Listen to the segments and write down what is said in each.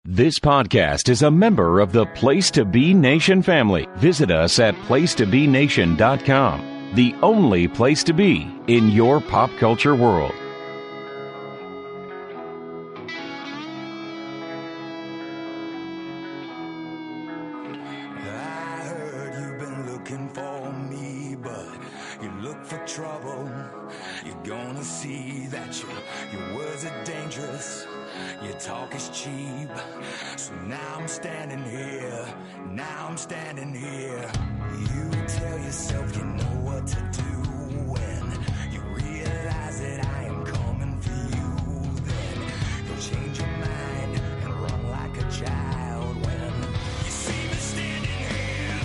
This podcast is a member of the Place to Be Nation family. Visit us at placetobenation.com, the only place to be in your pop culture world. I heard you've been looking for me, but you look for trouble. You're gonna see that your words are dangerous. Your talk is cheap. So now I'm standing here. You tell yourself you know what to do when you realize that I am coming for you. Then you'll change your mind and run like a child when you see me standing here.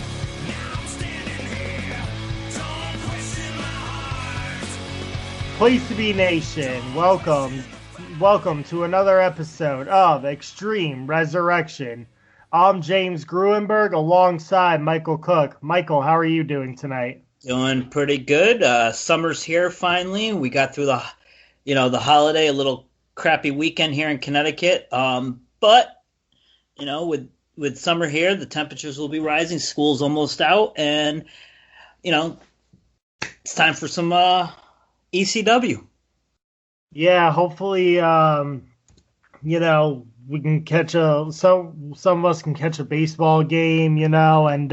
Now I'm standing here. Don't question my heart. Place to Be Nation, welcome to another episode of Extreme Resurrection. I'm James Gruenberg alongside Michael Cook. Michael, how are you doing tonight? Doing pretty good. Summer's here finally. We got through the holiday, a little crappy weekend here in Connecticut. But with summer here, the temperatures will be rising. School's almost out, and it's time for some ECW. Yeah, hopefully, we can catch some of us can catch a baseball game, and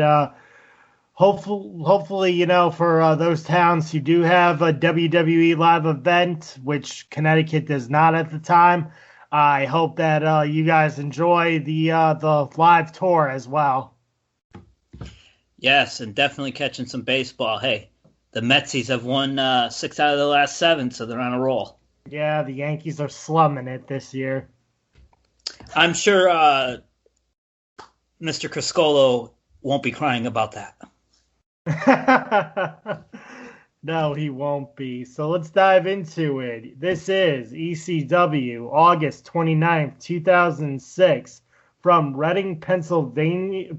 hopefully, for those towns who do have a WWE live event, which Connecticut does not at the time, I hope that you guys enjoy the live tour as well. Yes, and definitely catching some baseball. Hey, the Metsies have won 6 out of the last 7, so they're on a roll. Yeah, the Yankees are slumming it this year. I'm sure Mr. Criscolo won't be crying about that. No, he won't be. So let's dive into it. This is ECW, August 29th, 2006, from Reading, Pennsylvania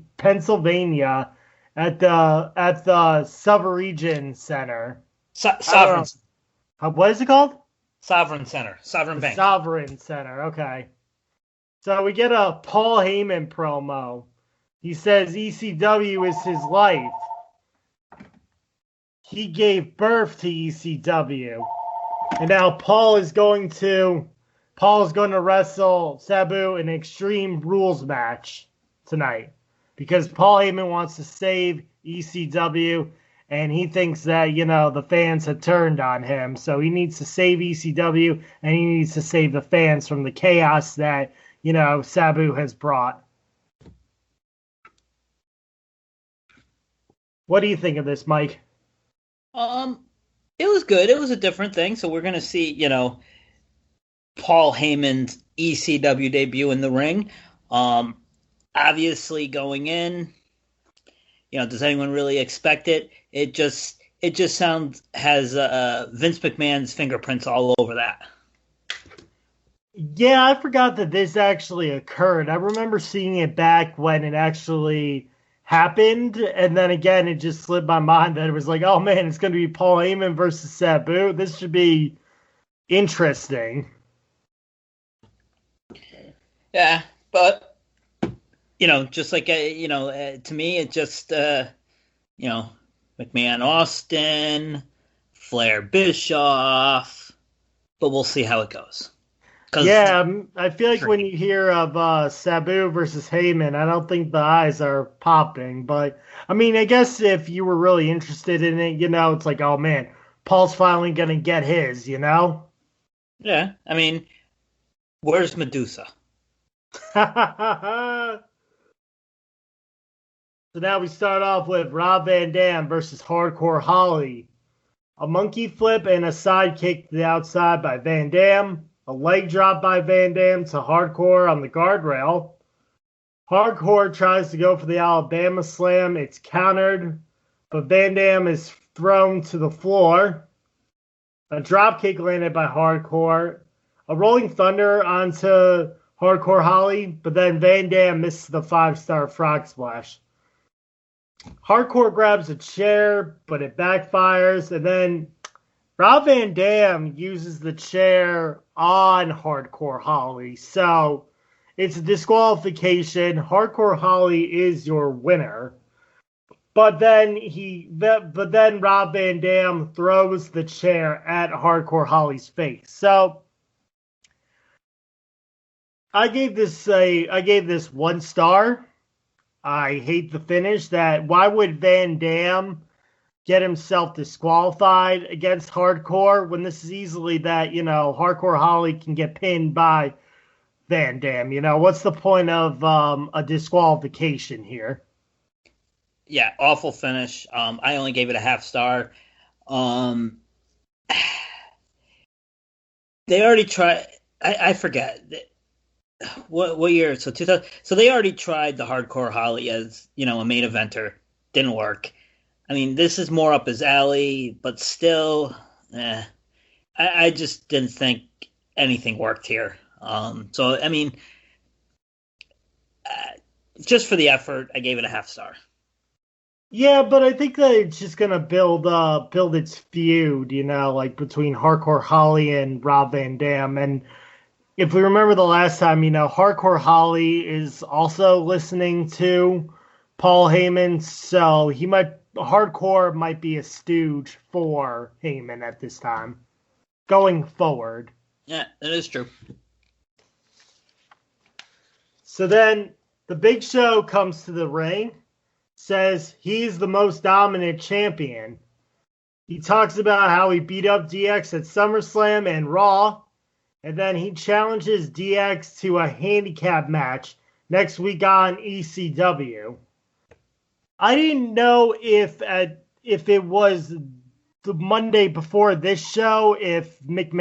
at the Sovereign Center. Sovereign. What is it called? Sovereign Center. Sovereign Bank. Sovereign Center, okay. So we get a Paul Heyman promo. He says ECW is his life. He gave birth to ECW. And now Paul is going to wrestle Sabu in an Extreme Rules match tonight. Because Paul Heyman wants to save ECW, and he thinks that, the fans had turned on him. So he needs to save ECW, and he needs to save the fans from the chaos that, Sabu has brought. What do you think of this, Mike? It was good. It was a different thing. So we're going to see, Paul Heyman's ECW debut in the ring. Obviously going in, does anyone really expect it? It just has Vince McMahon's fingerprints all over that. Yeah, I forgot that this actually occurred. I remember seeing it back when it actually happened, and then again, it just slipped my mind that it was like, oh man, it's going to be Paul Heyman versus Sabu. This should be interesting. Yeah, but just like to me, it just McMahon Austin, Flair Bischoff, but we'll see how it goes. Yeah, I feel like when you hear of Sabu versus Heyman, I don't think the eyes are popping. But, I guess if you were really interested in it, it's like, oh, man, Paul's finally going to get his, Yeah, where's Medusa? So now we start off with Rob Van Dam versus Hardcore Holly. A monkey flip and a side kick to the outside by Van Dam. A leg drop by Van Dam to Hardcore on the guardrail. Hardcore tries to go for the Alabama Slam. It's countered, but Van Dam is thrown to the floor. A drop kick landed by Hardcore. A Rolling Thunder onto Hardcore Holly, but then Van Dam misses the 5-star frog splash. Hardcore grabs a chair, but it backfires, and then Rob Van Dam uses the chair on Hardcore Holly. So it's a disqualification. Hardcore Holly is your winner. But then Rob Van Dam throws the chair at Hardcore Holly's face. So I gave this 1 star. I hate the finish. Why would Van Dam get himself disqualified against Hardcore when this is easily that, Hardcore Holly can get pinned by Van Dam? What's the point of a disqualification here? Yeah, awful finish. I only gave it a half star. They already tried. I forget what year. So 2000. So they already tried the Hardcore Holly as a main eventer. Didn't work. I mean, this is more up his alley, but still, I just didn't think anything worked here. So I mean, just for the effort, I gave it a half star. Yeah, but I think that it's just gonna build its feud, like between Hardcore Holly and Rob Van Dam. And if we remember the last time, Hardcore Holly is also listening to Paul Heyman, so Hardcore might be a stooge for Heyman at this time, going forward. Yeah, that is true. So then the Big Show comes to the ring, says he's the most dominant champion. He talks about how he beat up DX at SummerSlam and Raw, and then he challenges DX to a handicap match next week on ECW. I didn't know if it was the Monday before this show, if Mr.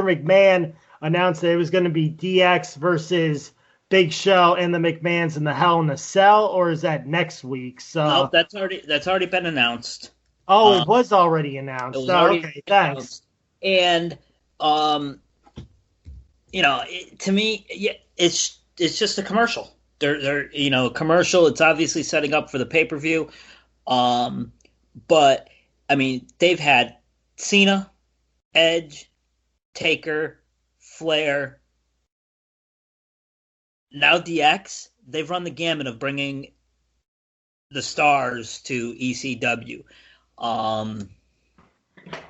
McMahon announced that it was going to be DX versus Big Show and the McMahons in the Hell in a Cell, or is that next week? So no, that's already been announced. Oh, it was already announced. Okay, thanks. And to me, yeah, it's just a commercial. They're commercial. It's obviously setting up for the pay-per-view. But I mean, they've had Cena, Edge, Taker, Flair, now DX. They've run the gamut of bringing the stars to ECW.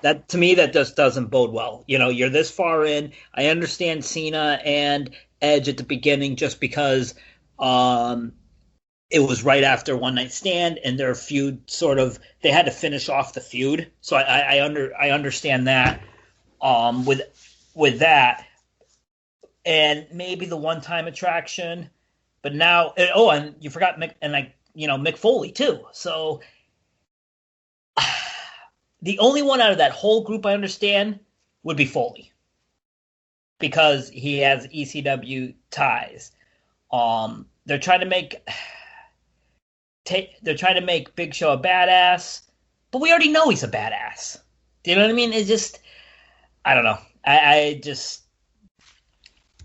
That to me, that just doesn't bode well. You're this far in. I understand Cena and Edge at the beginning just because it was right after One Night Stand, and their feud they had to finish off the feud. So I understand that with that, and maybe the one-time attraction, but now and you forgot Mick Foley too. So the only one out of that whole group I understand would be Foley, because he has ECW ties. They're trying to make Big Show a badass, but we already know he's a badass. Do you know what I mean? It's just, I don't know.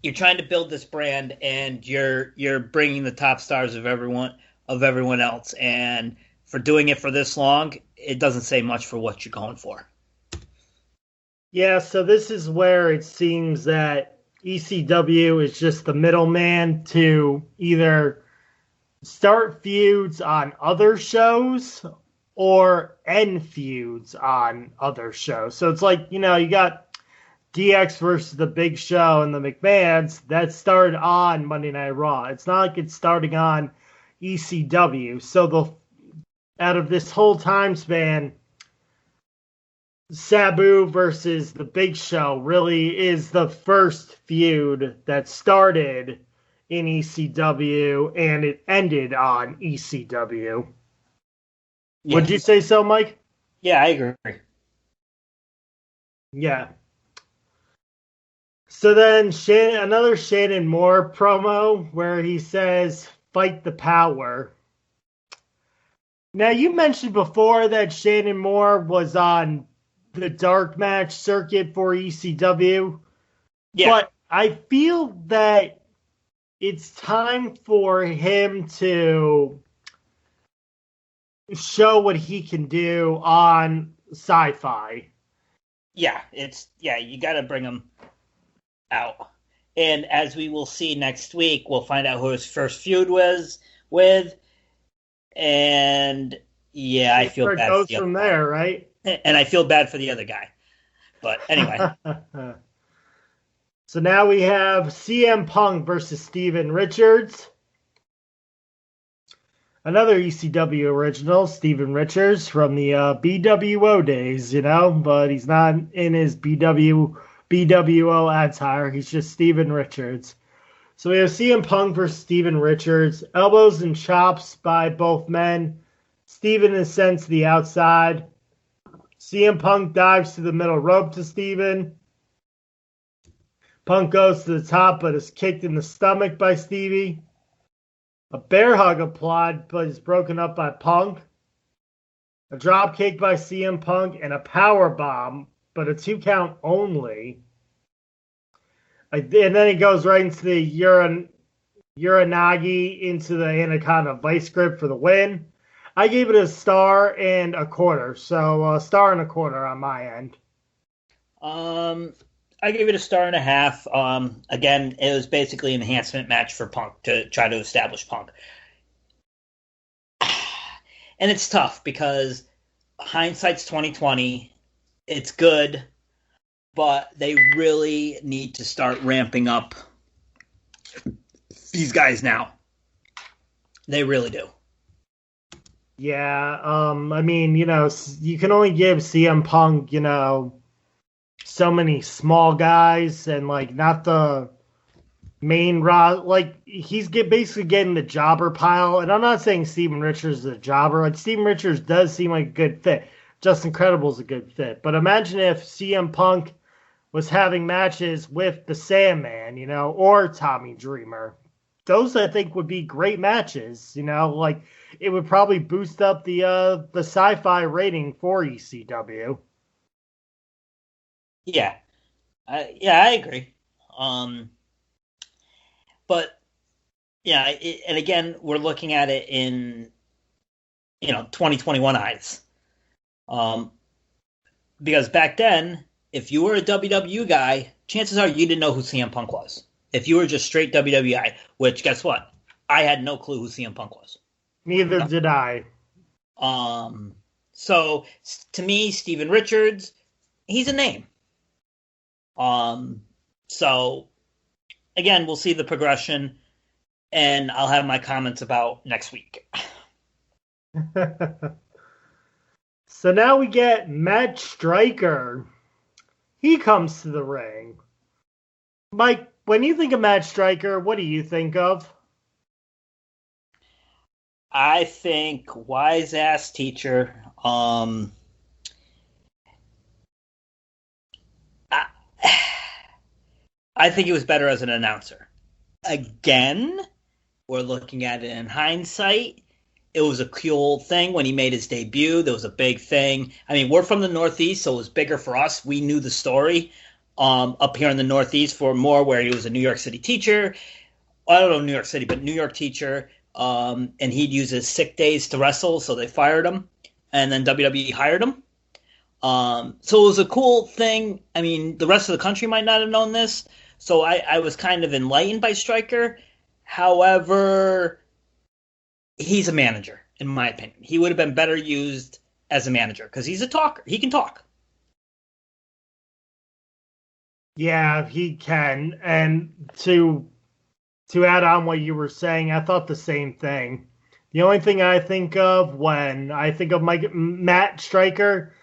You're trying to build this brand, and you're bringing the top stars of everyone else, and for doing it for this long, it doesn't say much for what you're going for. Yeah, so this is where it seems that ECW is just the middleman to either start feuds on other shows or end feuds on other shows. So it's like, you got DX versus the Big Show and the McMahons. That started on Monday Night Raw. It's not like it's starting on ECW. So out of this whole time span, Sabu versus the Big Show really is the first feud that started in ECW, and it ended on ECW. Yeah. Would you say so, Mike? Yeah, I agree. Yeah. So then another Shannon Moore promo where he says, "Fight the power." Now, you mentioned before that Shannon Moore was on the dark match circuit for ECW. Yeah. But I feel that it's time for him to show what he can do on Sci-Fi. Yeah, you got to bring him out. And as we will see next week, we'll find out who his first feud was with. And yeah, I feel Where it bad for goes the other from guy. there, right? And I feel bad for the other guy. But anyway. So now we have CM Punk versus Steven Richards. Another ECW original, Steven Richards from the BWO days, but he's not in his BWO attire. He's just Steven Richards. So we have CM Punk versus Steven Richards. Elbows and chops by both men. Steven is sent to the outside. CM Punk dives to the middle rope to Steven. Punk goes to the top but is kicked in the stomach by Stevie. A bear hug applied but is broken up by Punk. A drop kick by CM Punk and a power bomb, but a 2 count only. And then he goes right into the Uranagi into the Anaconda Vice Grip for the win. I gave it a star and a quarter, so a star and a quarter on my end. I gave it a star and a half. Again, it was basically an enhancement match for Punk to try to establish Punk. And it's tough because hindsight's 2020. It's good, but they really need to start ramping up these guys now. They really do. Yeah, I mean, you can only give CM Punk, so many small guys and not the main he's basically getting the jobber pile. And I'm not saying Steven Richards is a jobber. Steven Richards does seem like a good fit. Justin Credible's a good fit. But imagine if CM Punk was having matches with the Sandman, or Tommy Dreamer. Those I think would be great matches. It would probably boost up the Sci-Fi rating for ECW. Yeah. I agree. But yeah, and again, we're looking at it in 2021 eyes. Because back then, if you were a WWE guy, chances are you didn't know who CM Punk was. If you were just straight WWE, which guess what? I had no clue who CM Punk was. Neither did I. So to me, Steven Richards, he's a name. So again, we'll see the progression, and I'll have my comments about next week. So now we get Matt Striker. He comes to the ring. Mike, when you think of Matt Striker, what do you think of? I think wise ass teacher. I think he was better as an announcer. Again, we're looking at it in hindsight. It was a cool thing when he made his debut. There was a big thing. I mean, we're from the Northeast, so it was bigger for us. We knew the story up here in the Northeast for more where he was a New York City teacher. I don't know New York City, but New York teacher. And he'd use his sick days to wrestle, so they fired him. And then WWE hired him. So it was a cool thing. I mean, the rest of the country might not have known this. So I was kind of enlightened by Stryker. However, he's a manager, in my opinion. He would have been better used as a manager because he's a talker. He can talk. Yeah, he can. And to add on what you were saying, I thought the same thing. The only thing I think of when I think of Matt Striker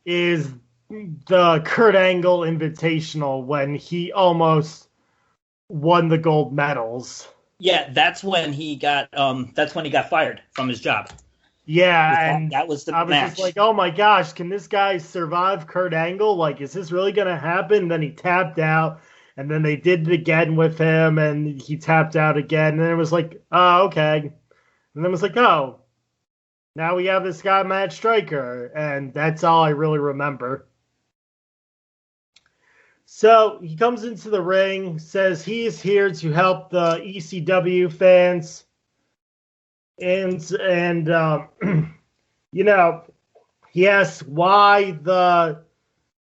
is the Kurt Angle Invitational when he almost won the gold medals. Yeah, that's when he got fired from his job. Yeah, and that was the I was match. just like, oh my gosh, can this guy survive Kurt Angle? Is this really going to happen? Then he tapped out, and then they did it again with him, and he tapped out again, and it was like, oh, okay. And then it was like, oh, now we have this guy, Matt Striker, and that's all I really remember. So he comes into the ring, says he is here to help the ECW fans. And he asks why the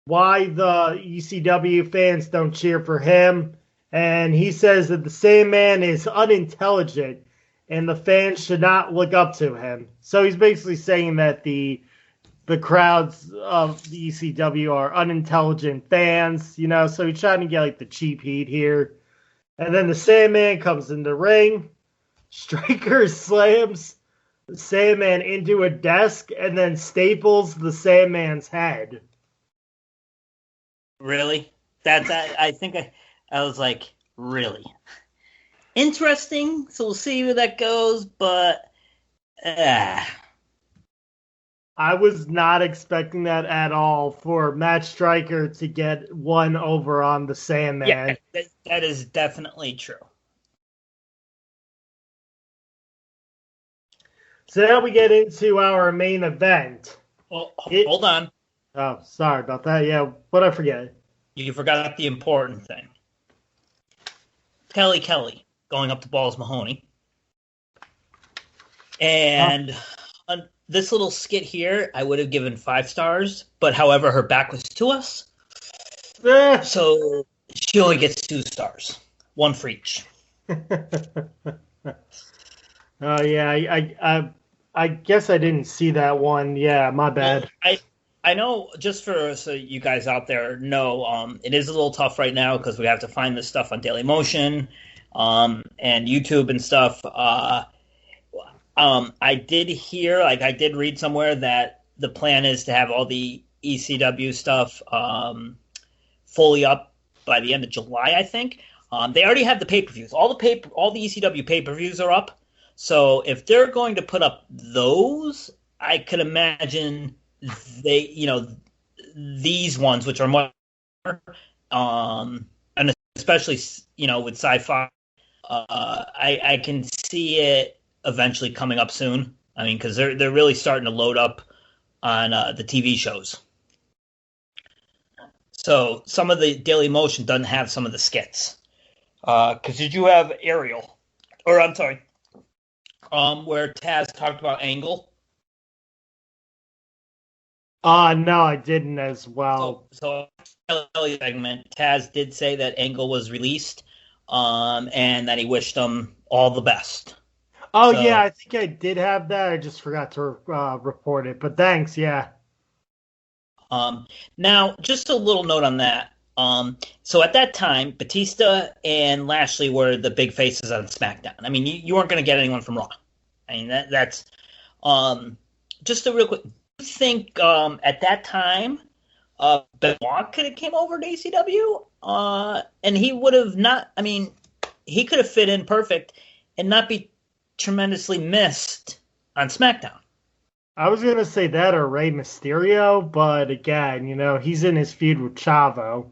ECW fans don't cheer for him. And he says that the Sandman is unintelligent and the fans should not look up to him. So he's basically saying that the crowds of the ECW are unintelligent fans, so he's trying to get like the cheap heat here. And then the Sandman comes in the ring. Striker slams the Sandman into a desk and then staples the Sandman's head. Really? I think I was like, really? Interesting. So we'll see where that goes, but I was not expecting that at all for Matt Striker to get one over on the Sandman. Yeah, that is definitely true. So now we get into our main event. Well, hold on. Oh, sorry about that. Yeah, what'd I forget? You forgot the important thing. Kelly going up to Balls Mahoney. And this little skit here, I would have given 5 stars, but however, her back was to us. So she only gets 2 stars. 1 for each. Oh, yeah, I guess I didn't see that one. Yeah, my bad. Well, I know, just so you guys out there know, it is a little tough right now because we have to find this stuff on Dailymotion and YouTube and stuff. I did hear, I did read somewhere that the plan is to have all the ECW stuff fully up by the end of July, I think. They already have the pay-per-views. All the ECW pay-per-views are up. So if they're going to put up those, I could imagine these ones, which are more, and especially, with Sci-Fi, I can see it eventually coming up soon. I mean, because they're really starting to load up on the TV shows. So some of the Dailymotion doesn't have some of the skits. Because did you have Ariel? Or I'm sorry, where Taz talked about Angle? No, I didn't as well. So segment, Taz did say that Angle was released, and that he wished them all the best. Oh, so, yeah, I think I did have that. I just forgot to report it. But thanks, yeah. Now, just a little note on that. So at that time, Batista and Lashley were the big faces on SmackDown. I mean, you weren't going to get anyone from Raw. I mean, that's just a real quick. Do you think at that time Benoit could have came over to ECW? And he would have not. I mean, he could have fit in perfect and not be tremendously missed on SmackDown. I was going to say that or Rey Mysterio, but again, he's in his feud with Chavo.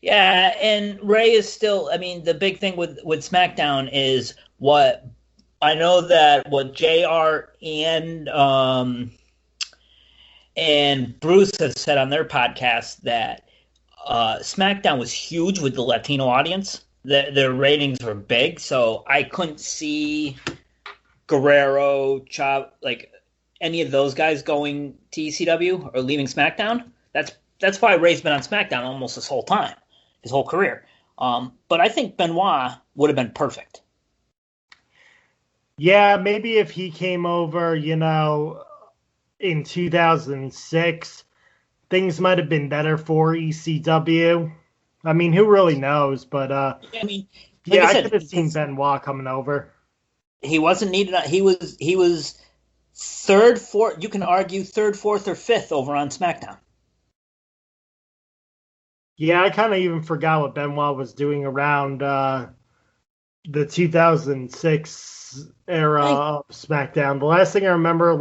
Yeah, and Rey is still, I mean, the big thing with SmackDown is what I know that what JR and Bruce have said on their podcast that SmackDown was huge with the Latino audience. Their ratings were big, so I couldn't see Guerrero, any of those guys going to ECW or leaving SmackDown. That's why Rey's been on SmackDown almost this whole time, his whole career. But I think Benoit would have been perfect. Yeah, maybe if he came over, in 2006, things might have been better for ECW. I mean, who really knows? But I could have seen Benoit coming over. He wasn't needed. He was third, fourth. You can argue third, fourth, or fifth over on SmackDown. Yeah, I kind of even forgot what Benoit was doing around the 2006 era of SmackDown. The last thing I remember,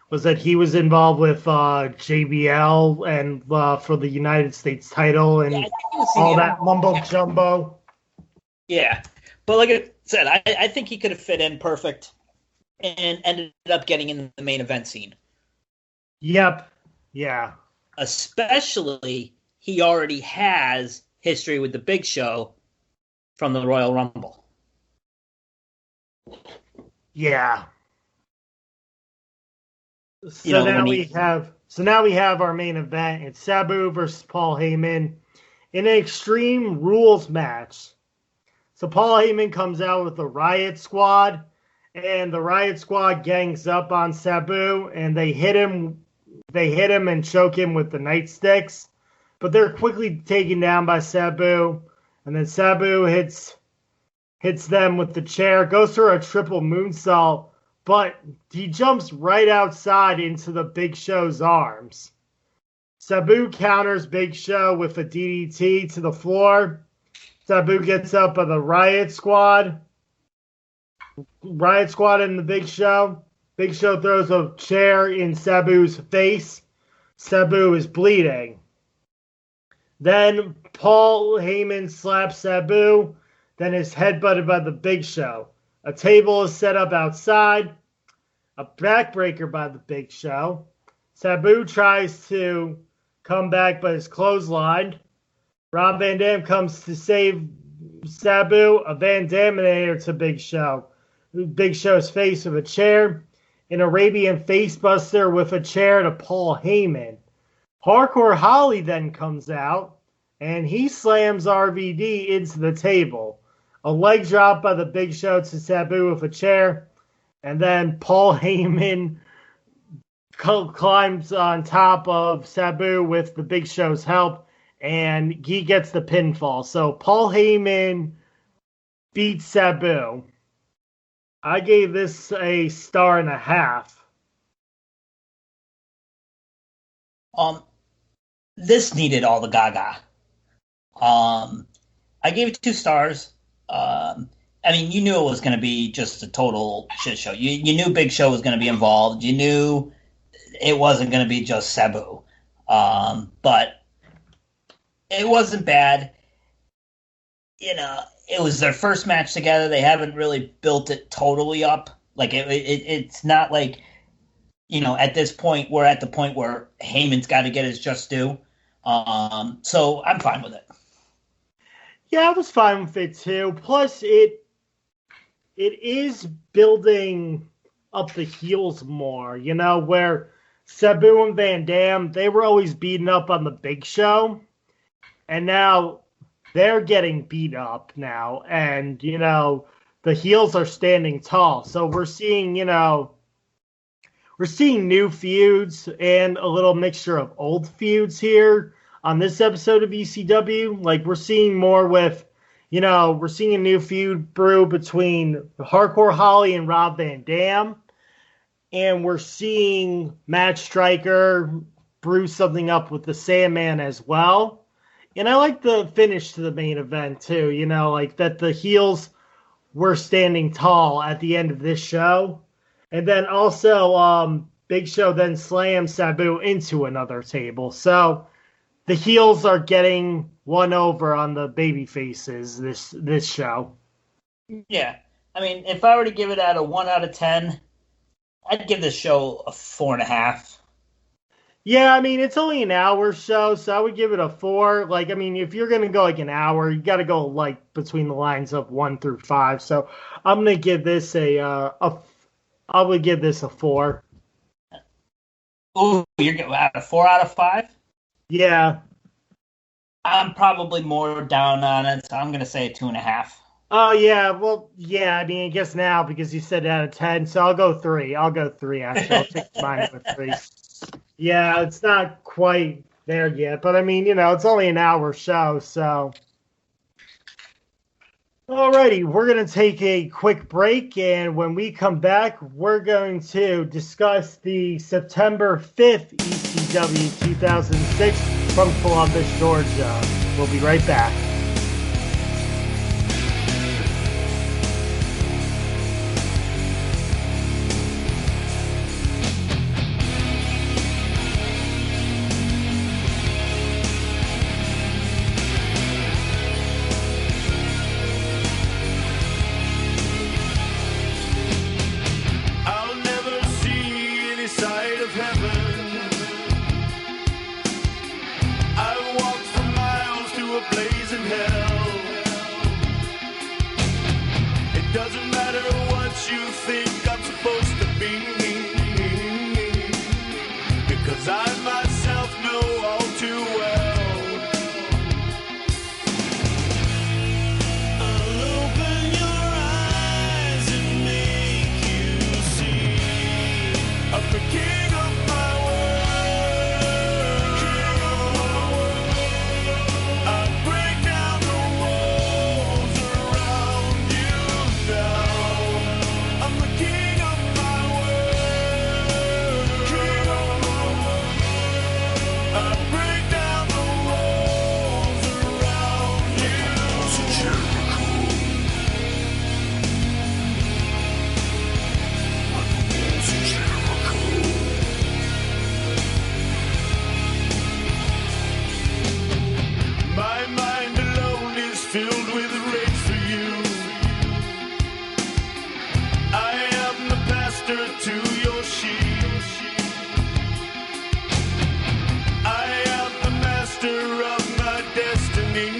was that he was involved with JBL and for the United States title and all that mumbo jumbo. Yeah, but like I said, I think he could have fit in perfect and ended up getting in the main event scene. Yep. Yeah. Especially, he already has history with the Big Show from the Royal Rumble. Yeah. So now we have our main event. It's Sabu versus Paul Heyman. in an Extreme Rules match. So Paul Heyman comes out with the Riot Squad, and the Riot Squad gangs up on Sabu, and they hit him and choke him with the nightsticks. But they're quickly taken down by Sabu, and then Sabu hits them with the chair, goes for a triple moonsault, but he jumps right outside into the Big Show's arms. Sabu counters Big Show with a DDT to the floor. Sabu gets up by the Riot Squad. Riot Squad and the Big Show. Big Show throws a chair in Sabu's face. Sabu is bleeding. Then Paul Heyman slaps Sabu, then is headbutted by the Big Show. A table is set up outside. A backbreaker by the Big Show. Sabu tries to come back but is clotheslined. Rob Van Dam comes to save Sabu, a Van Daminator to Big Show. Big Show's face with a chair. An Arabian facebuster with a chair to Paul Heyman. Hardcore Holly then comes out, and he slams RVD into the table. A leg drop by the Big Show to Sabu with a chair, and then Paul Heyman climbs on top of Sabu with the Big Show's help, and he gets the pinfall. So Paul Heyman beats Sabu. I gave this a 1.5 stars. This needed all the gaga. I gave it 2 stars. I mean, you knew it was going to be just a total shit show. You knew Big Show was going to be involved. You knew it wasn't going to be just Sabu. But it wasn't bad. You know, it was their first match together. They haven't really built it totally up. Like, it's not like, you know, at this point, we're at the point where Heyman's got to get his just due. So I'm fine with it. Yeah, I was fine with it too. Plus, it is building up the heels more, you know, where Sabu and Van Dam, they were always beating up on the Big Show, and now they're getting beat up now, and, you know, the heels are standing tall. So we're seeing, you know, new feuds and a little mixture of old feuds here on this episode of ECW. Like, we're seeing more with, you know, we're seeing a new feud brew between Hardcore Holly and Rob Van Dam. And we're seeing Matt Striker brew something up with the Sandman as well. And I like the finish to the main event, too. You know, like that the heels were standing tall at the end of this show. And then also, Big Show then slams Sabu into another table. So the heels are getting one over on the baby faces this show. Yeah. I mean, if I were to give it out of 1 out of 10, I'd give this show a 4.5. Yeah, I mean, it's only an hour show, so I would give it a 4. Like, I mean, if you're going to go like an hour, you got to go like between the lines of 1 through 5. So I'm going to give this I would give this a 4. Ooh, you're at a 4 out of 5? Yeah. I'm probably more down on it, so I'm going to say a 2.5. Oh, yeah. Well, yeah, I mean, I guess now because you said out of 10, so I'll go 3. Actually. I'll take mine with 3. Yeah, it's not quite there yet, but I mean, you know, it's only an hour show, so. Alrighty, we're going to take a quick break, and when we come back, we're going to discuss the September 5th ECW 2006 from Columbus, Georgia. We'll be right back. to your sheet. I am the master of my destiny.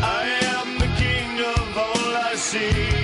I am the king of all I see.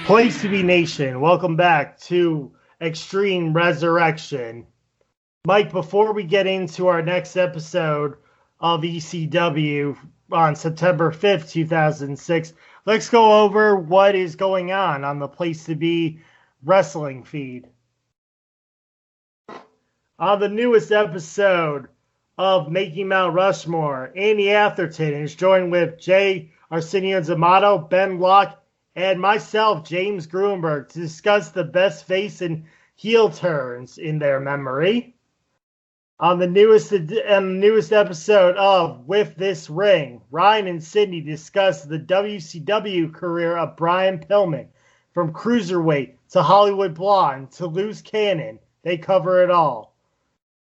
Place to be Nation, welcome back to Extreme Resurrection. Mike, before we get into our next episode of ECW on September 5th, 2006, let's go over what is going on the Place to Be wrestling feed. On the newest episode of Making Mount Rushmore, Andy Atherton is joined with Jay Arsenio Zamato, Ben Locke, and myself, James Gruenberg, to discuss the best face and heel turns in their memory. On the newest episode of With This Ring, Ryan and Sydney discuss the WCW career of Brian Pillman. From Cruiserweight to Hollywood Blonde to Loose Cannon, they cover it all.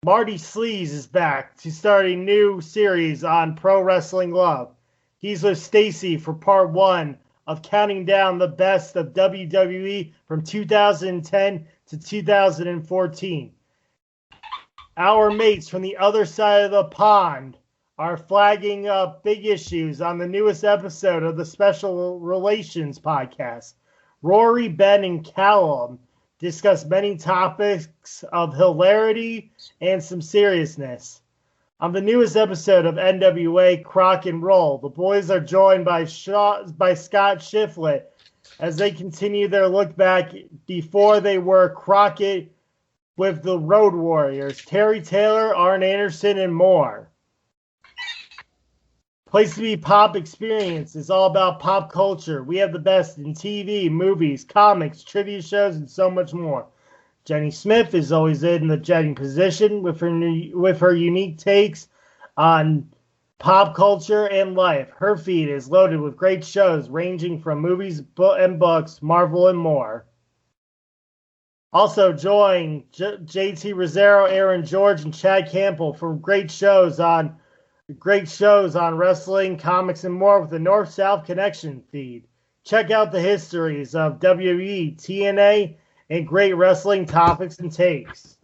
Marty Sleaze is back to start a new series on Pro Wrestling Love. He's with Stacy for part 1 of counting down the best of WWE from 2010 to 2014. Our mates from the other side of the pond are flagging up big issues on the newest episode of the Special Relations podcast. Rory, Ben, and Callum discuss many topics of hilarity and some seriousness. On the newest episode of NWA Crock and Roll, the boys are joined by Scott Shiflett as they continue their look back before they were Crockett with the Road Warriors, Terry Taylor, Arn Anderson, and more. Place to Be Pop Experience is all about pop culture. We have the best in TV, movies, comics, trivia shows, and so much more. Jenny Smith is always in the jetting position with her unique takes on pop culture and life. Her feed is loaded with great shows ranging from movies and books, Marvel, and more. Also join JT Rosero, Aaron George, and Chad Campbell for great shows on wrestling, comics, and more with the North-South Connection feed. Check out the histories of WWE, TNA, and great wrestling topics and takes.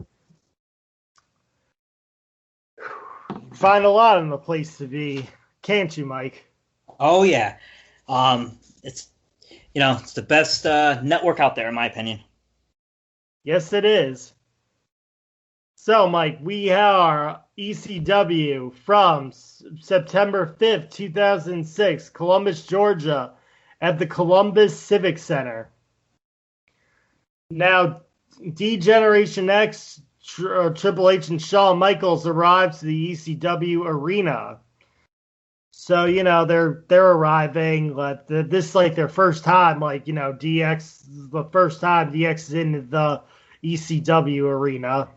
Find a lot in the Place to Be, can't you, Mike? Oh yeah, it's the best network out there in my opinion. Yes, it is. So, Mike, we are ECW from September 5th, 2006, Columbus, Georgia, at the Columbus Civic Center. Now, D-Generation X, Triple H and Shawn Michaels arrived to the ECW arena. So, they're arriving. This is like their first time. DX, the first time DX is in the ECW arena.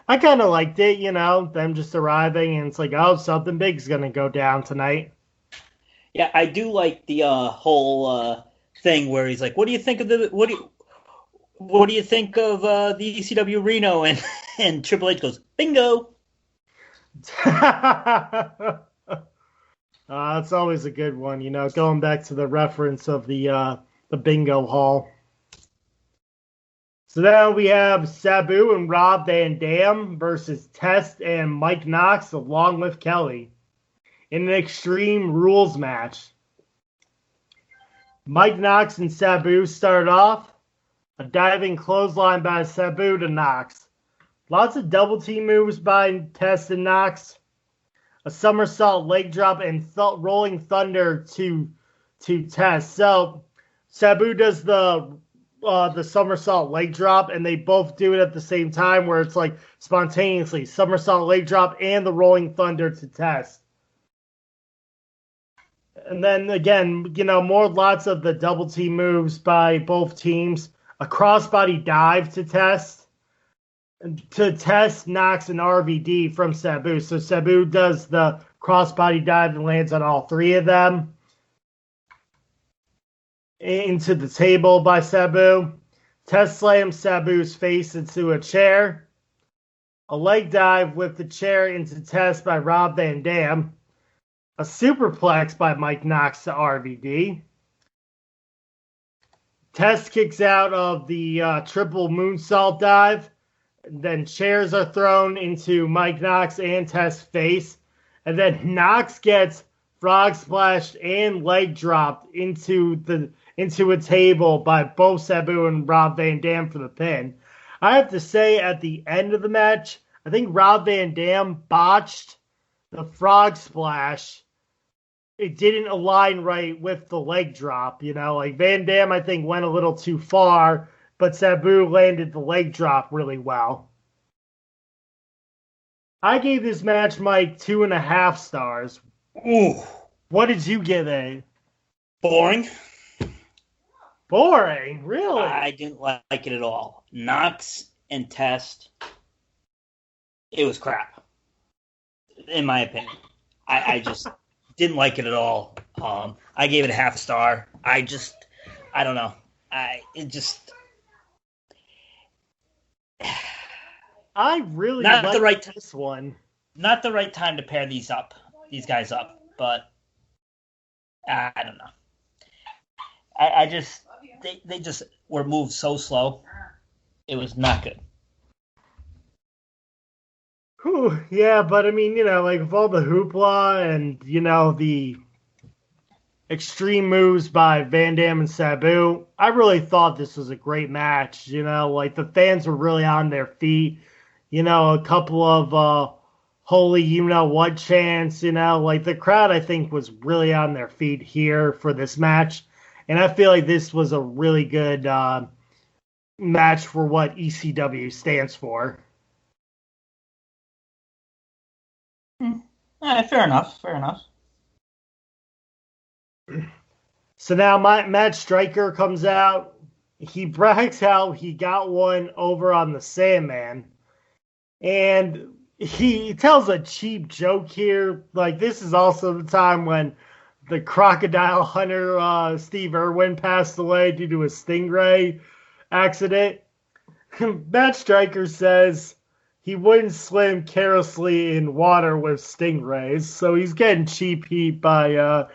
I kind of liked it, them just arriving, and it's like, oh, something big's going to go down tonight. Yeah, I do like the whole thing where he's like, "What do you think of the what do you think of the ECW Reno?" And Triple H goes, "Bingo." That's always a good one, going back to the reference of the bingo hall. So now we have Sabu and Rob Van Dam versus Test and Mike Knox along with Kelly in an Extreme Rules match. Mike Knox and Sabu start off. A diving clothesline by Sabu to Knox. Lots of double team moves by Test and Knox. A somersault leg drop and rolling thunder to Test. So Sabu does the somersault leg drop, and they both do it at the same time, where it's like spontaneously somersault leg drop and the rolling thunder to Test. And then again, lots of the double team moves by both teams. A crossbody dive to Test. To Test, Knox, and RVD from Sabu. So Sabu does the crossbody dive and lands on all three of them. Into the table by Sabu. Test slams Sabu's face into a chair. A leg dive with the chair into Test by Rob Van Dam. A superplex by Mike Knox to RVD. Test kicks out of the triple moonsault dive. Then chairs are thrown into Mike Knox and Test's face. And then Knox gets frog splashed and leg dropped into a table by both Sabu and Rob Van Dam for the pin. I have to say, at the end of the match, I think Rob Van Dam botched the frog splash. It didn't align right with the leg drop, Van Dam, I think, went a little too far, but Sabu landed the leg drop really well. I gave this match, Mike, 2.5 stars. Ooh. What did you give it? Boring. Boring? Really? I didn't like it at all. Knox and Test, it was crap, in my opinion. I just didn't like it at all. I gave it a 0.5 star. I don't know. I really not like the right this one. Not the right time to pair these guys up, but I don't know. They just were moved so slow. It was not good. Whew, yeah, but I mean, with all the hoopla and, the extreme moves by Van Dam and Sabu, I really thought this was a great match. The fans were really on their feet. A couple of holy you-know-what chants, the crowd, I think, was really on their feet here for this match. And I feel like this was a really good match for what ECW stands for. Fair enough. So now Matt Striker comes out. He brags how he got one over on the Sandman. And he tells a cheap joke here. This is also the time when the crocodile hunter, Steve Irwin, passed away due to a stingray accident. Matt Striker says he wouldn't swim carelessly in water with stingrays, so he's getting cheap heat by,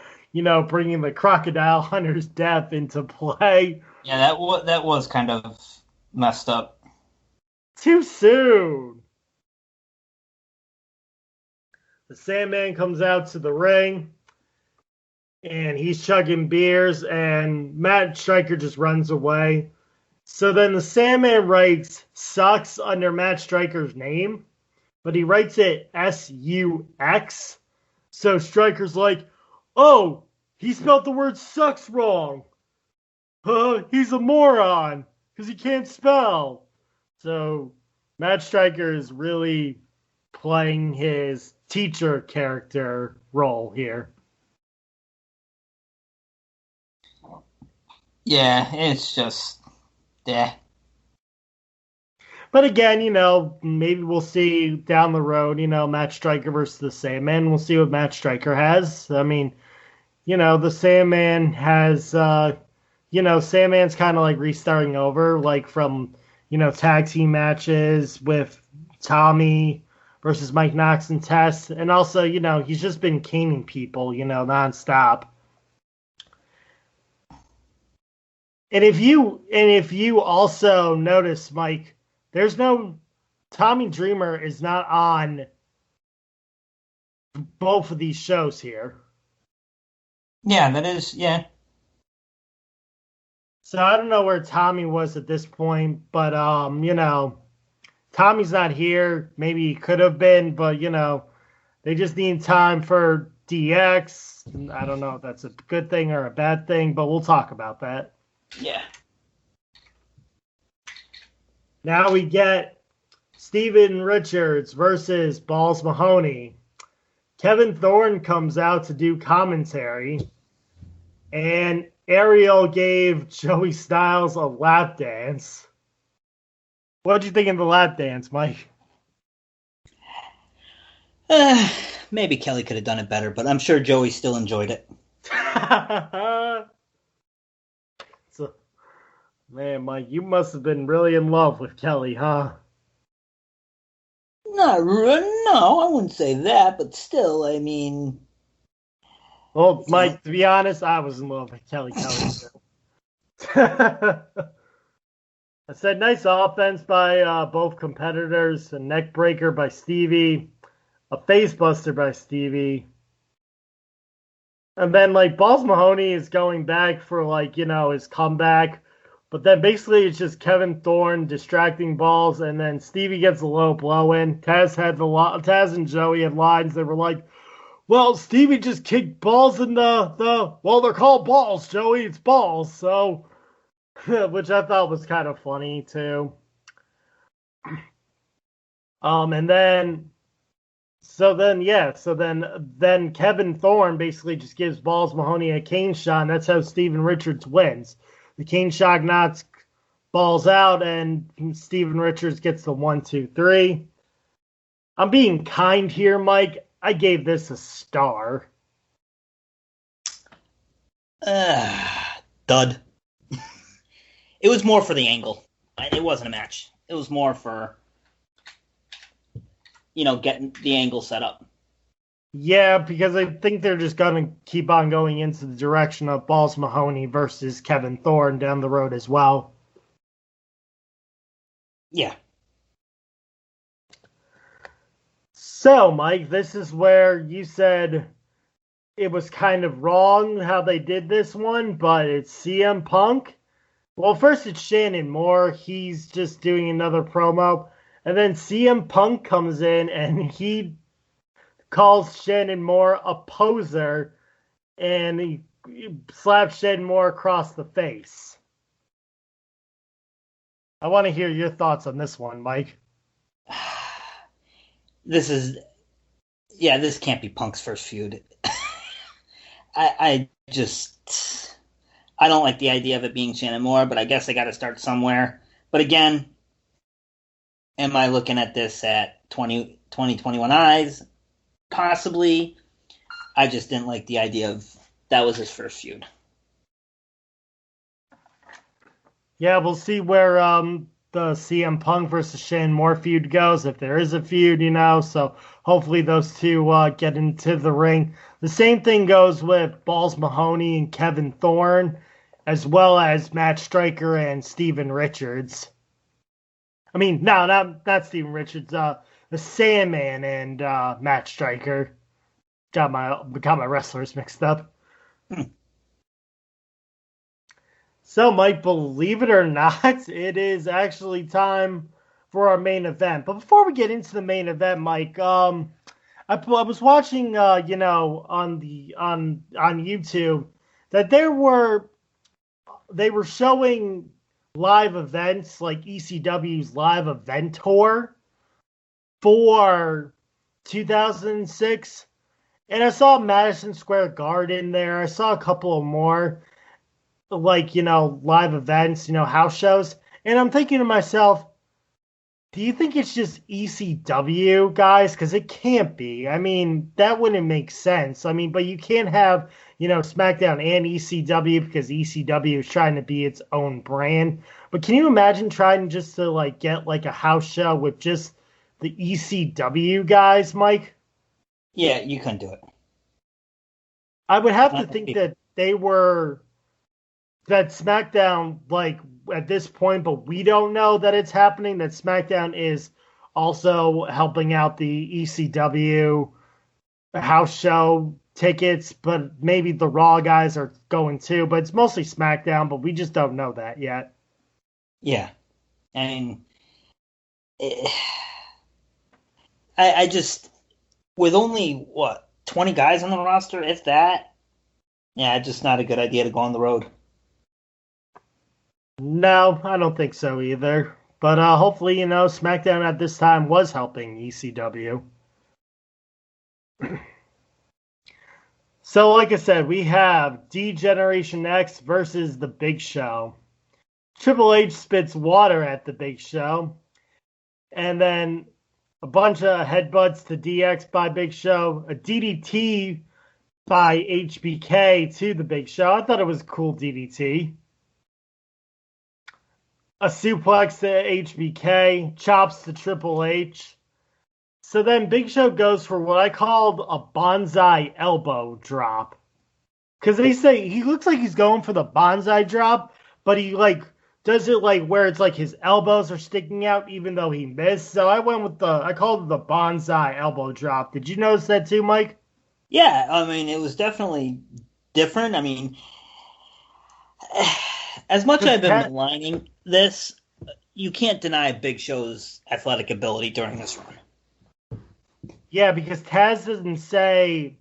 bringing the crocodile hunter's death into play. Yeah, that was kind of messed up. Too soon. The Sandman comes out to the ring, and he's chugging beers, and Matt Striker just runs away. So then the Sandman writes sucks under Matt Striker's name, but he writes it S-U-X. So Striker's like, oh, he spelled the word sucks wrong. He's a moron because he can't spell. So Matt Striker is really playing his teacher character role here. Yeah, it's just, yeah. But again, maybe we'll see down the road, Matt Striker versus the Sandman. We'll see what Matt Striker has. I mean, the Sandman has, Sandman's kind of like restarting over, like from, tag team matches with Tommy versus Mike Knox and Test. And also, he's just been caning people, nonstop. And if you also notice, Mike, there's no Tommy Dreamer is not on both of these shows here. Yeah, that is, yeah. So I don't know where Tommy was at this point, but Tommy's not here. Maybe he could have been, but they just need time for DX. I don't know if that's a good thing or a bad thing, but we'll talk about that. Yeah. Now we get Steven Richards versus Balls Mahoney. Kevin Thorne comes out to do commentary, and Ariel gave Joey Styles a lap dance. What did you think of the lap dance, Mike? Maybe Kelly could have done it better, but I'm sure Joey still enjoyed it. So, man, Mike, you must have been really in love with Kelly, huh? No, I wouldn't say that, but still, I mean... Well, Mike, to be honest, I was in love with Kelly too. I said nice offense by both competitors, a neck breaker by Stevie, a face buster by Stevie. And then, Balls Mahoney is going back for, his comeback. But then basically it's just Kevin Thorne distracting Balls, and then Stevie gets a low blow in. Taz and Joey had lines that were like, well, Stevie just kicked Balls in well, they're called balls, Joey. It's balls. So, which I thought was kind of funny, too. And then... So then Kevin Thorne basically just gives Balls Mahoney a cane shot, and that's how Steven Richards wins. The cane shot knocks Balls out, and Steven Richards gets the 1, 2, 3. I'm being kind here, Mike. I gave this a star. Dud. It was more for the angle. It wasn't a match. It was more for... getting the angle set up. Yeah, because I think they're just going to keep on going into the direction of Balls Mahoney versus Kevin Thorne down the road as well. Yeah. So, Mike, this is where you said it was kind of wrong how they did this one, but it's CM Punk. Well, first it's Shannon Moore. He's just doing another promo. And then CM Punk comes in and he calls Shannon Moore a poser, and he slaps Shannon Moore across the face. I want to hear your thoughts on this one, Mike. This can't be Punk's first feud. I don't like the idea of it being Shannon Moore, but I guess I got to start somewhere. But again, am I looking at this at 2021 eyes? Possibly. I just didn't like the idea of that was his first feud. Yeah, we'll see where the CM Punk versus Shannon Moore feud goes, if there is a feud, so hopefully those two get into the ring. The same thing goes with Balls Mahoney and Kevin Thorne, as well as Matt Striker and Steven Richards. I mean, no, not Steven Richards, the Sandman and Matt Striker. Got my wrestlers mixed up. So, Mike, believe it or not, it is actually time for our main event. But before we get into the main event, Mike, I was watching, on YouTube, that there were they were showing live events like ECW's live event tour for 2006. And I saw Madison Square Garden there. I saw a couple of more, like, live events, house shows. And I'm thinking to myself, do you think it's just ECW, guys? Because it can't be. I mean, that wouldn't make sense. I mean, but you can't have, SmackDown and ECW because ECW is trying to be its own brand. But can you imagine trying just to, like, get, like, a house show with just the ECW guys, Mike? Yeah, you couldn't do it. I would have to think that that SmackDown, like, at this point, but we don't know that it's happening, that SmackDown is also helping out the ECW house show tickets, but maybe the Raw guys are going too, but it's mostly SmackDown, but we just don't know that yet. Yeah. I mean, I just, with only, 20 guys on the roster, if that, yeah, just not a good idea to go on the road. No, I don't think so either. But hopefully, SmackDown at this time was helping ECW. So, like I said, we have D-Generation X versus The Big Show. Triple H spits water at The Big Show. And then a bunch of headbutts to DX by Big Show. A DDT by HBK to The Big Show. I thought it was a cool DDT. A suplex to HBK. Chops to Triple H. So then Big Show goes for what I called a bonsai elbow drop. Because they say he looks like he's going for the bonsai drop, but he does it where it's like his elbows are sticking out even though he missed. So I went with I called it the bonsai elbow drop. Did you notice that too, Mike? Yeah, I mean, it was definitely different. I mean, as much as I've been maligning this, you can't deny Big Show's athletic ability during this run. Yeah, because Taz doesn't say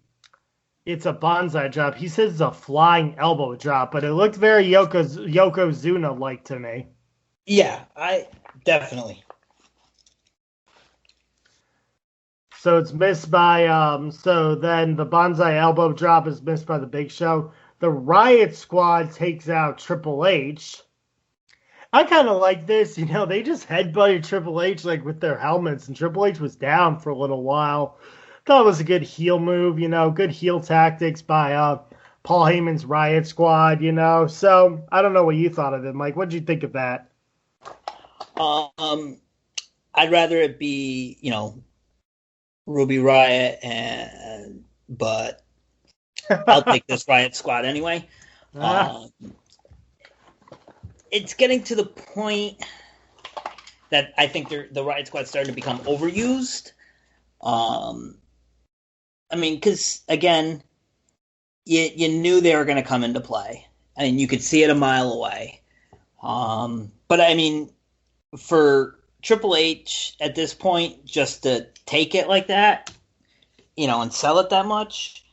it's a bonsai drop. He says it's a flying elbow drop, but it looked very Yokozuna-like to me. Yeah, I definitely. So it's missed by, so then the bonsai elbow drop is missed by the Big Show. The Riot Squad takes out Triple H. I kind of like this, they just headbutted Triple H with their helmets, and Triple H was down for a little while. Thought it was a good heel move, good heel tactics by Paul Heyman's Riot Squad, So I don't know what you thought of it, Mike. What did you think of that? I'd rather it be, Ruby Riot, but I'll take this Riot Squad anyway. It's getting to the point that I think the Riot Squad's starting to become overused. I mean, because, again, you knew they were going to come into play. I mean, you could see it a mile away. But, I mean, for Triple H at this point, just to take it like that, and sell it that much,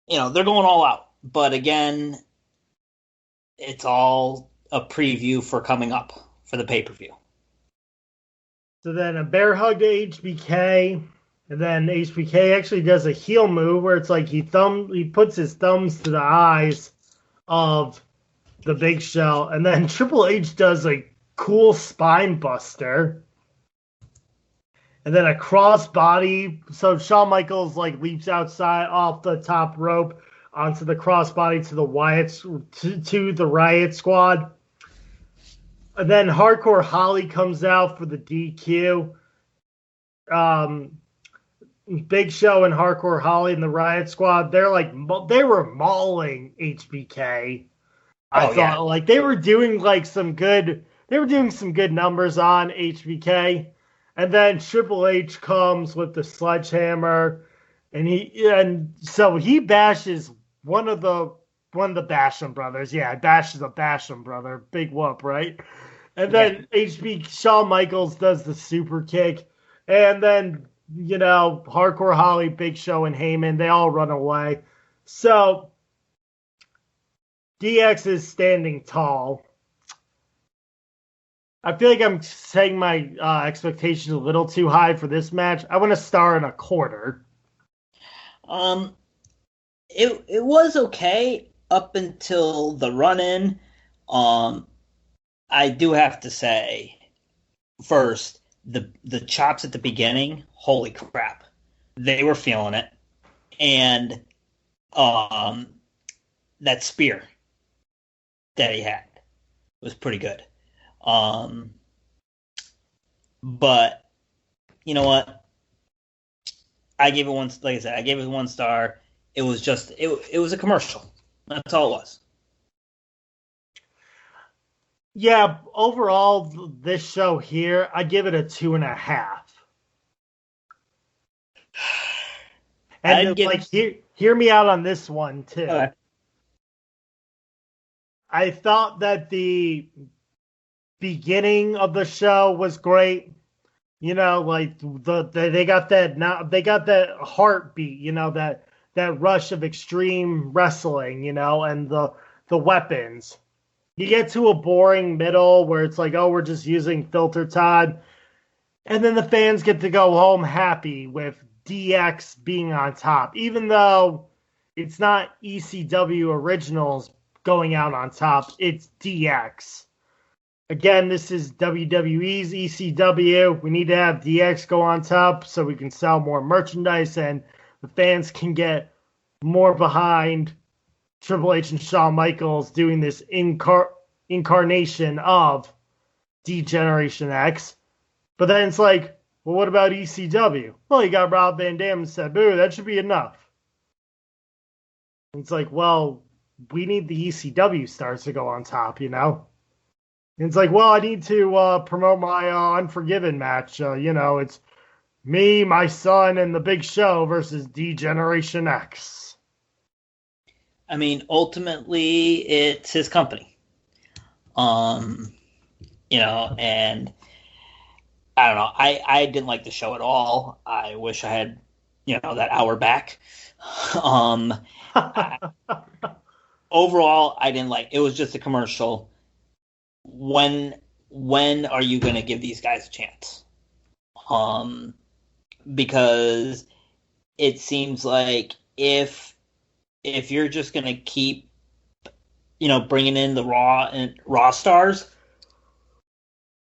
they're going all out. But, again, it's all a preview for coming up for the pay-per-view. So then a bear hug to HBK, and then HBK actually does a heel move where it's like he puts his thumbs to the eyes of the Big Show, and then Triple H does a cool spine buster, and then a crossbody. So Shawn Michaels leaps outside off the top rope onto the crossbody to the Riot Squad. And then Hardcore Holly comes out for the DQ. Big Show and Hardcore Holly and the Riot Squad, they were mauling HBK. I thought they were doing some good numbers on HBK. And then Triple H comes with the sledgehammer, and so he bashes one of the Basham brothers. Yeah, bashes a Basham brother. Big whoop, right? And then Shawn Michaels does the super kick. And then, Hardcore Holly, Big Show, and Heyman, they all run away. So DX is standing tall. I feel like I'm setting my expectations a little too high for this match. I want a star and a quarter. It was okay up until the run-in. I do have to say, first, the chops at the beginning, holy crap. They were feeling it. And that spear that he had was pretty good. But you know what? I gave it one. Like I said, I gave it 1 star. It was just it was a commercial. That's all it was. Yeah, overall, this show here, I give it a 2.5. And hear me out on this one too. Okay. I thought that the beginning of the show was great. You know, like they got that heartbeat. You know, that rush of extreme wrestling. You know, and the weapons. You get to a boring middle where it's like, oh, we're just using Filter Todd, and then the fans get to go home happy with DX being on top, even though it's not ECW originals going out on top. It's DX. Again, this is WWE's ECW. We need to have DX go on top so we can sell more merchandise and the fans can get more behind Triple H and Shawn Michaels doing this incarnation of D-Generation X. But then it's like, well, what about ECW? Well, you got Rob Van Dam and Sabu. That should be enough. And it's like, well, we need the ECW stars to go on top, you know? And it's like, well, I need to promote my Unforgiven match. You know, it's me, my son, and the Big Show versus D-Generation X. I mean, ultimately, it's his company. You know, and I don't know. I didn't like the show at all. I wish I had, you know, that hour back. Overall, I didn't like. It was just a commercial. When are you going to give these guys a chance? Because it seems like if you're just going to keep, you know, bringing in the Raw stars,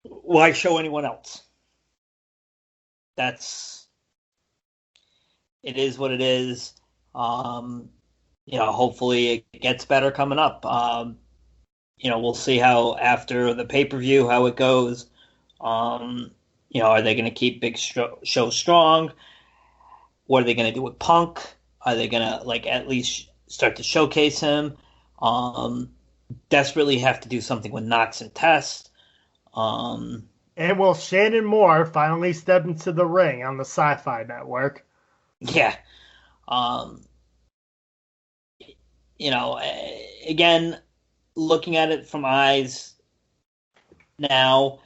why show anyone else? It is what it is. You know, hopefully it gets better coming up. You know, we'll see how after the pay-per-view how it goes. You know, are they going to keep Big Show strong? What are they going to do with Punk? Are they going to like at least start to showcase him? Desperately have to do something with Knox and Test. And will Shannon Moore finally step into the ring on the Sci-Fi Network? Yeah. You know, again, looking at it from eyes now,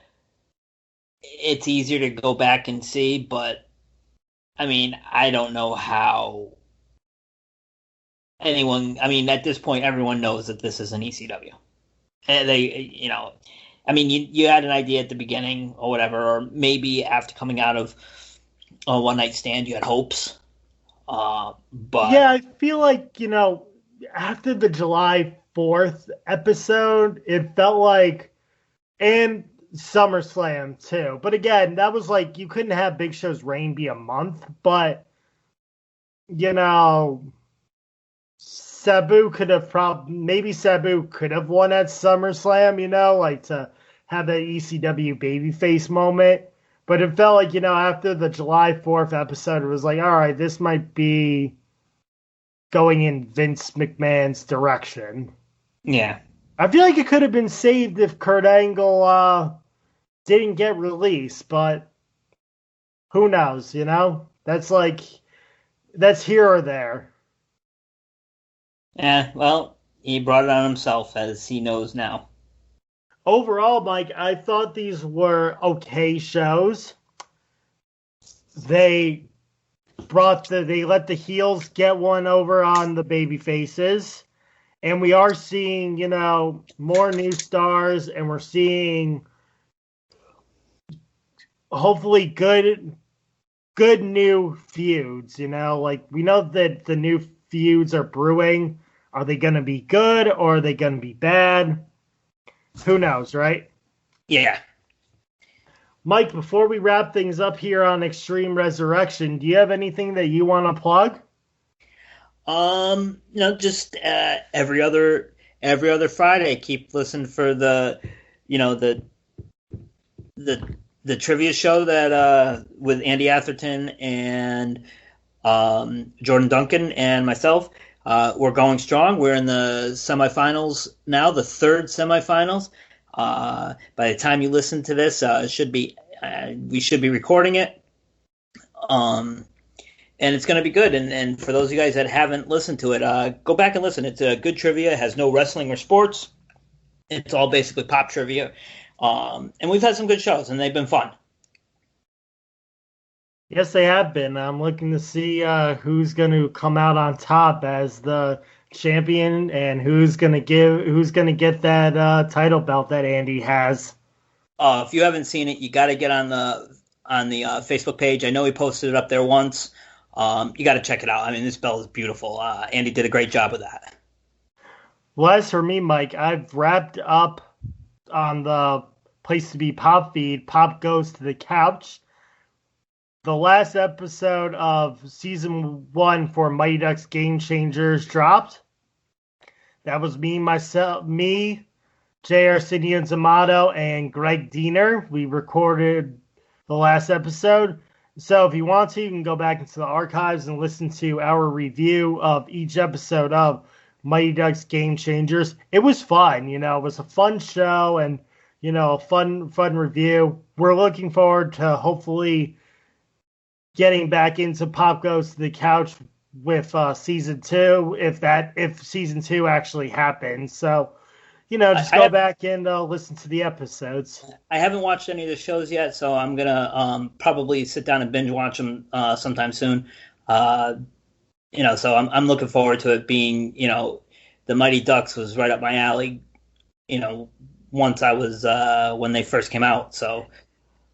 it's easier to go back and see, but I mean, I don't know how anyone, I mean, at this point, everyone knows that this is an ECW. And they, you know, I mean, you had an idea at the beginning or whatever, or maybe after coming out of a One Night Stand, you had hopes. But yeah, I feel like, you know, after the July 4th episode, it felt like, and SummerSlam too. But again, that was like, you couldn't have Big Show's reign be a month, but, you know, Sabu could have maybe Sabu could have won at SummerSlam, you know, like to have that ECW babyface moment. But it felt like, you know, after the July 4th episode, it was like, all right, this might be going in Vince McMahon's direction. Yeah. I feel like it could have been saved if Kurt Angle didn't get released, but who knows, you know? That's here or there. Yeah, well, he brought it on himself, as he knows now. Overall, Mike, I thought these were okay shows. They let the heels get one over on the baby faces, And we are seeing, more new stars, and we're seeing hopefully good new feuds, like we know that the new feuds are brewing. Are they going to be good or are they going to be bad? Who knows, right? Yeah. Mike, before we wrap things up here on Extreme Resurrection, do you have anything that you want to plug? Just every other Friday, keep listening for the trivia show that with Andy Atherton and Jordan Duncan and myself. We're going strong. We're in the semifinals now, the third semifinals. By the time you listen to this, we should be recording it. And it's going to be good. And for those of you guys that haven't listened to it, go back and listen. It's a good trivia. It has no wrestling or sports. It's all basically pop trivia. And we've had some good shows, and they've been fun. Yes, they have been. I'm looking to see who's going to come out on top as the champion, and who's going to get that title belt that Andy has. If you haven't seen it, you got to get on the Facebook page. I know he posted it up there once. You got to check it out. I mean, this belt is beautiful. Andy did a great job with that. Well, as for me, Mike, I've wrapped up on the Place to Be Pop feed. Pop Goes to the Couch. The last episode of season 1 for Mighty Ducks Game Changers dropped. That was me, J.R. Arsenio Zamato, and Greg Diener. We recorded the last episode. So if you want to, you can go back into the archives and listen to our review of each episode of Mighty Ducks Game Changers. It was fun, it was a fun show and, a fun review. We're looking forward to hopefully getting back into Pop Goes to the Couch with season 2, if season 2 actually happens. So, just go back and listen to the episodes. I haven't watched any of the shows yet, so I'm gonna probably sit down and binge watch them sometime soon. So I'm looking forward to it being, the Mighty Ducks was right up my alley. Once I was when they first came out, so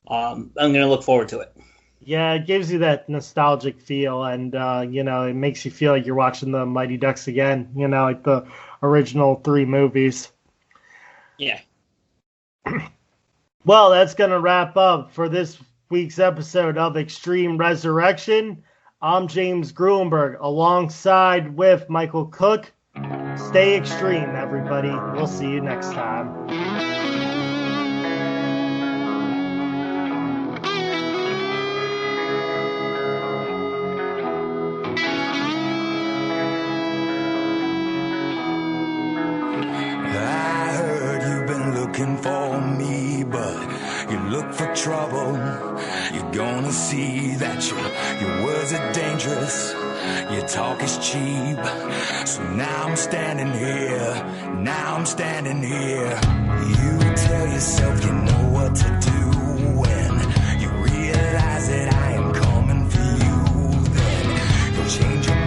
I'm gonna look forward to it. Yeah, it gives you that nostalgic feel, and it makes you feel like you're watching the Mighty Ducks again. Like the original 3 movies. Yeah. Well, that's going to wrap up for this week's episode of Extreme Resurrection. I'm James Gruenberg, alongside with Michael Cook. Stay extreme, everybody. We'll see you next time. Looking for me, but you look for trouble. You're gonna see that your words are dangerous. Your talk is cheap. So now I'm standing here. You tell yourself you know what to do when you realize that I am coming for you. Then you'll change your